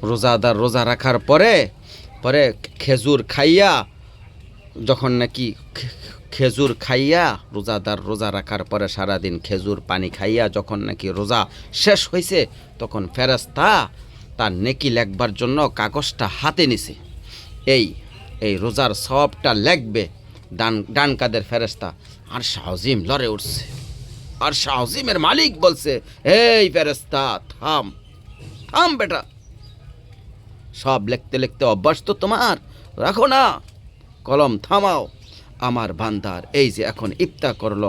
রোজাদার রোজা রাখার পরে পরে খেজুর খাইয়া, যখন নাকি খেজুর খাইয়া, রোজাদার রোজা রাখার পরে সারাদিন খেজুর পানি খাইয়া যখন নাকি রোজা শেষ হয়েছে, তখন ফেরেশতা তার নেকি লেখবার জন্য কাগজটা হাতে নিছে। এই এই রোজার সওয়াবটা লেখবে ডান কাদের ফেরেশতা। আর শাহজিম লড়ে উঠছে। আর শাহজিমের মালিক বলছে, এই ফেরেশতা থাম থাম বেটা, সব লিখতে লিখতে অভ্যাস তো তোমার, রাখো না কলম, থামাও। আমার বান্দার এই যে এখন ইফতার করলো,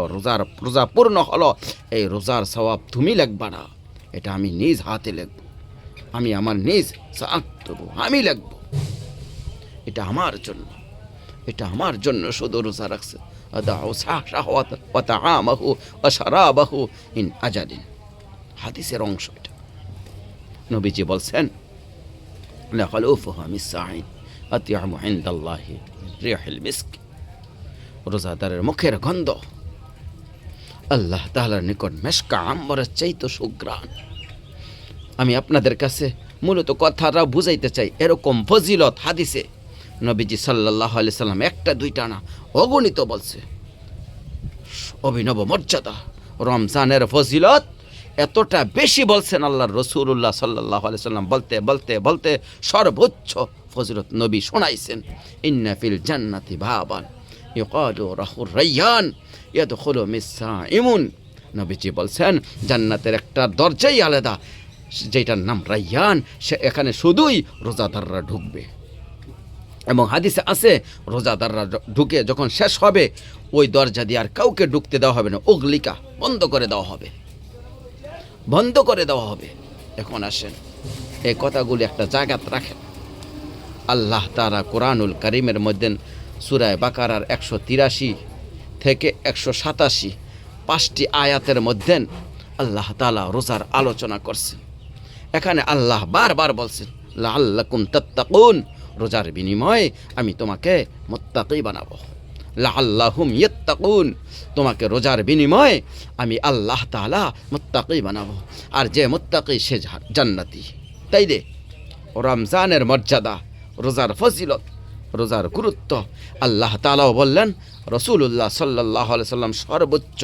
রোজা পূর্ণ হলো, এই রোজার সওয়াব তুমি লিখবা না, এটা আমি নিজ হাতে লিখব, আমি আমার নিজ সাথ দেবো, আমি লিখব, এটা আমার জন্য, এটা আমার জন্য শুধু রোজা রাখছে। আদাউ শাহওয়াত ওয়া তাআমাহু ওয়া শারাবাহু ইন আজালিন, হাদিসের অংশ এটা। নবীজি বলছেন, লা খালুফুহা মিসসাইন আতিয়ামু ইনদাল্লাহি রিহুল মিস্ক, রোজাদারের মুখের গন্ধ আল্লাহ তাআলার নিকট মেশকা আম্বরের চাইতে সুঘ্রাণ। আমি আপনাদের কাছে মূলত কথাটা বুঝাইতে চাই, এরকম ফজিলত হাদিসে নবীজি সাল্লাল্লাহু আলাইহি সাল্লাম একটা দুইটা না, অগণিত বলছে। অভিনব মর্যাদা, রমজানের ফজিলত এতটা বেশি বলছেন আল্লাহর রাসূলুল্লাহ সাল্লাল্লাহু আলাইহি সাল্লাম, বলতে বলতে বলতে সর্বোচ্চ ফজিলত নবী শোনাইছেন। ইন্না ফিল জান্নাতি বাবান ইউকালু রাহুর রায়্যান ইয়াদখুলু মিসসাইমুন, নবীজি বলছেন জান্নাতের একটা দরজাই আলাদা, যেটার নাম রায়্যান, সে এখানে শুধুই রোজাদাররা ঢুকবে। এবং হাদিসে আছে, রোজাদাররা ঢুকে যখন শেষ হবে, ওই দরজা দিয়ে আর কাউকে ঢুকতে দেওয়া হবে না, অগ্লিকা বন্ধ করে দেওয়া হবে, বন্ধ করে দেওয়া হবে। এখন আসেন, এই কথাগুলি একটা জায়গাত রাখেন। আল্লাহ তাআলা কোরআনুল কারীমের মধ্যে সূরা বাকারার 183 থেকে 187 5টি আয়াতের মধ্যে আল্লাহ তাআলা রোজার আলোচনা করছেন। এখানে আল্লাহ বারবার বলছেন, লাআল্লাকুম তাত্তাকুন, রোজার বিনিময়ে আমি তোমাকে মুত্তাকি বানাবো। লাআল্লাহুম ইয়াত্তাকুন, তোমাকে রোজার বিনিময়ে আমি আল্লাহ তাআলা মুত্তাকি বানাবো। আর যে মুত্তাকি সে জান্নাতি। তাই দে রমজানের মর্যাদা, রোজার ফজিলত, রোজার গুরুত্ব আল্লাহ তাআলাও বললেন, রাসূলুল্লাহ সাল্লাল্লাহু আলাইহি সাল্লাম সর্বোচ্চ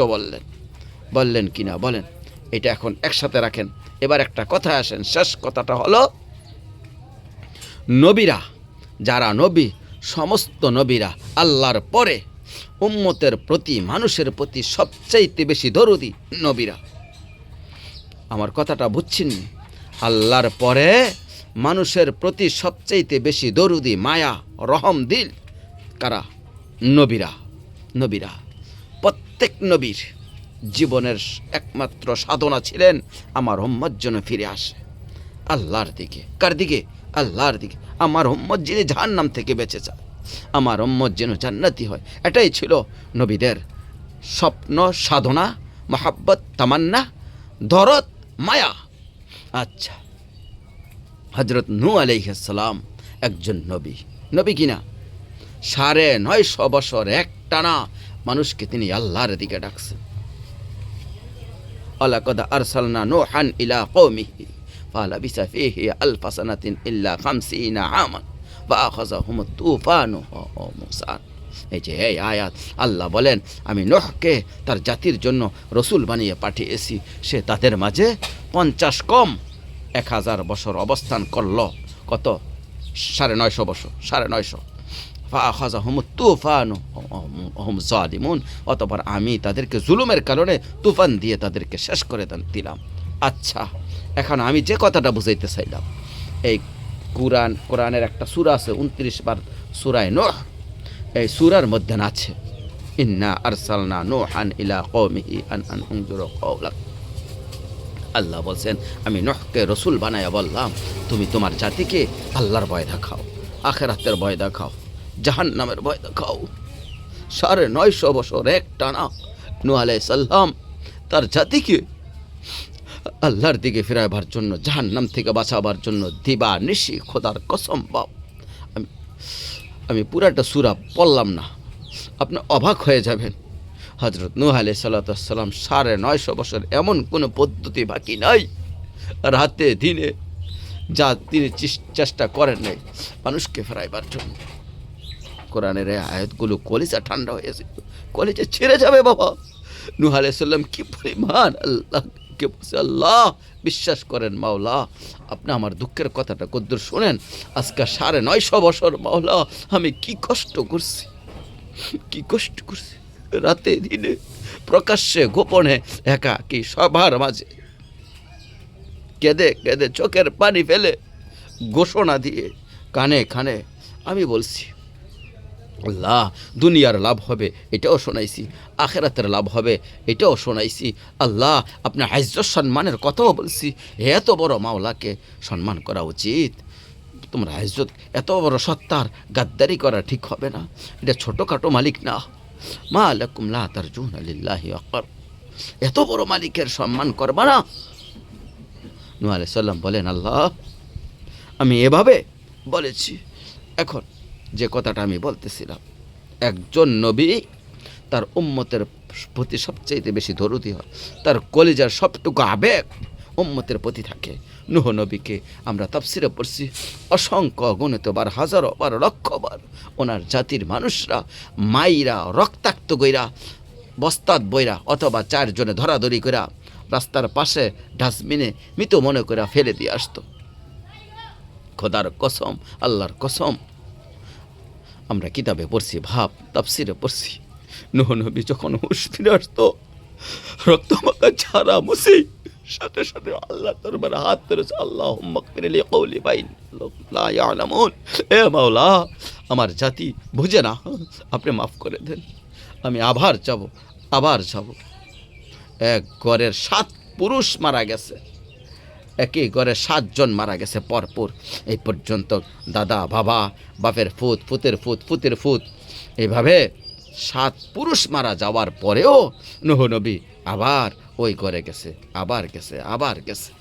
বললেন কিনা বলেন। এটা এখন একসাথে রাখেন। এবার একটা কথা আসেন, শেষ কথাটা হলো, নবীরা, যারা নবী, সমস্ত নবীরা আল্লাহর পরে উম্মতের প্রতি, মানুষের প্রতি সবচাইতে বেশি দরদি নবীরা। আমার কথাটা বুঝছেন? আল্লাহর পরে মানুষের প্রতি সবচাইতে বেশি দরুদি, মায়া, রহম দিল কারা? নবীরা। নবীরা, প্রত্যেক নবীর জীবনের একমাত্র সাধনা ছিলেন আমার উম্মত যেন ফিরে আসে আল্লাহর দিকে। কার দিকে? আল্লাহর দিকে। আমার উম্মত যিনি জাহান্নাম থেকে বেঁচে যায়, আমার উম্মত যেন জান্নাতি হয়, এটাই ছিল নবীদের স্বপ্ন, সাধনা, মহাব্বত, তামান্না, দরদ, মায়া। আচ্ছা, হযরত নূহ আলাইহিস সালাম একজন নবী, নবী কিনা? 950 বছর একটানা মানুষকে তিনি আল্লাহর দিকে ডাকছেন। ওয়ালাকাদ আরসালনা নূহান ইলা কওমিহি ফালাবিসা ফীহি আলফা সানাতিন ইল্লা 50 আমান ফাআখাযাহুমুত তুফানু ওয়া মূসা। এই যে এই আয়াত, আল্লাহ বলেন আমি নূহকে তার জাতির জন্য রসুল বানিয়ে পাঠিয়েছি, সে তাদের মাঝে 50 কম 1000 বছর অবস্থান করল। কত? 950 বছর, 950। ফাআখাযাহুমুত তুফানু ওয়া হুম যালিমুন, অতঃপর আমি তাদেরকে জুলুমের কারণে তুফান দিয়ে তাদেরকে শেষ করে দিলাম। আচ্ছা, এখন আমি যে কথাটা বুঝাইতে চাইলাম, এই কোরআনের একটা সূরা আছে 29 বার, সূরায়ে নূহ। এই সূরার মধ্যে আছে, ইন্না আরসালনা নূহান ইলা কওমিহি আন আনযুরু কওলাক। আল্লাহ বলছেন আমি নূহকে রসুল বানায়া বললাম, তুমি তোমার জাতিকে আল্লাহর ভয় দেখাও, আখিরাতের ভয় দেখাও, জাহান্নামের ভয় দেখাও। 950 বছর একটানা নূহ আলাইহিস সালাম তার জাতিকে আল্লাহর দিকে ফিরাবার জন্য, জাহান্নাম থেকে বাঁচাবার জন্য দিবা নিশি খোদার কসম বাপ, আমি পুরাটা সূরা পড়লাম না, আপনি অবাক হয়ে যাবেন। হযরত নূহ আলাইহিস সালাম 950 বছর এমন কোনো পদ্ধতি বাকি নাই, রাতে দিনে যা তিনি চেষ্টা করেন নাই মানুষকে ফেরাইবার জন্য। কোরআনের এই আয়াতগুলো কলিজা ঠান্ডা হয়েছে, কলিজা ছেড়ে যাবে বাবা। নূহ আলাইহিস সালাম কি পরিমাণ আল্লাহকে বলছে, আল্লাহ বিশ্বাস করেন মাওলা, আপনি আমার দুঃখের কথাটা কদ্দুর শোনেন। আজকে 950 বছর মাওলা আমি কি কষ্ট করছি, কি কষ্ট করছি, রাতে দিনে প্রকাশ্যে গোপনে একা কি সবার মাঝে কেঁদে কেঁদে চোখের পানি ফেলে ঘোষণা দিয়ে কানে কানে আমি বলছি, আল্লাহ দুনিয়ার লাভ হবে এটাও শোনাইছি, আখেরাতের লাভ হবে এটাও শোনাইছি। আল্লাহ আপনার ইজ্জত সম্মানের কথাও বলছি। এত বড় মাওলাকে সম্মান করা উচিত। তোমরা ইজ্জত, এত বড় সত্তার গাদ্দারি করা ঠিক হবে না। এটা ছোটোখাটো মালিক না। মা লাকুম লা তারজুনা লিল্লাহি ওয়াকার, এত বড় মালিকের সম্মান করবা না? নূহ আলাইহিস সালাম বলেন, আল্লাহ আমি এভাবে বলেছি। এখন যে কথাটা আমি বলতেছিলাম, একজন নবী তার উম্মতের প্রতি সবচাইতে বেশি দরদি হয়, তার কলিজার সবটুকু আবেগ উম্মতের প্রতি থাকে। নূহ নবীকে আমরা তাফসিরে পড়ছি অসংখ্য গণিত বার, হাজারো বার, লক্ষ বার। ওনার জাতির মানুষরা মাইরা রক্তাক্ত গইরা বস্তাত বইরা অথবা 4 জনে ধরাধরি কইরা রাস্তার পাশে ডাস্টবিনে মৃত মনে করে ফেলে দিয়ে আসতো। খোদার কসম, আল্লাহর কসম, আমরা কিতাবে পড়ছি, ভাব তাফসিরে পড়ছি, নূহ নবী যখন হুঁশ ফিরে আসতো রক্তমাখা ছাড়া মুসি সাথে সাথে আল্লাহ দরবারে হাত ধরেছে, আল্লাহুম্মা গফিরলি কওলি বাইন লা ইয়ালামুন, এ মাওলা আমার জাতি বুঝে না, আপনি মাফ করে দেন, আমি আবার যাব। এক ঘরের 7 পুরুষ মারা গেছে, একই ঘরে 7 জন মারা গেছে পরপর। এই পর্যন্ত দাদা, বাবা, বাপের ফুত, ফুতের ফুত, ফুতের ফুত, এইভাবে 7 পুরুষ মারা যাওয়ার পরেও নূহ নবী আবার ওই ঘরে গেছে, আবার গেছে।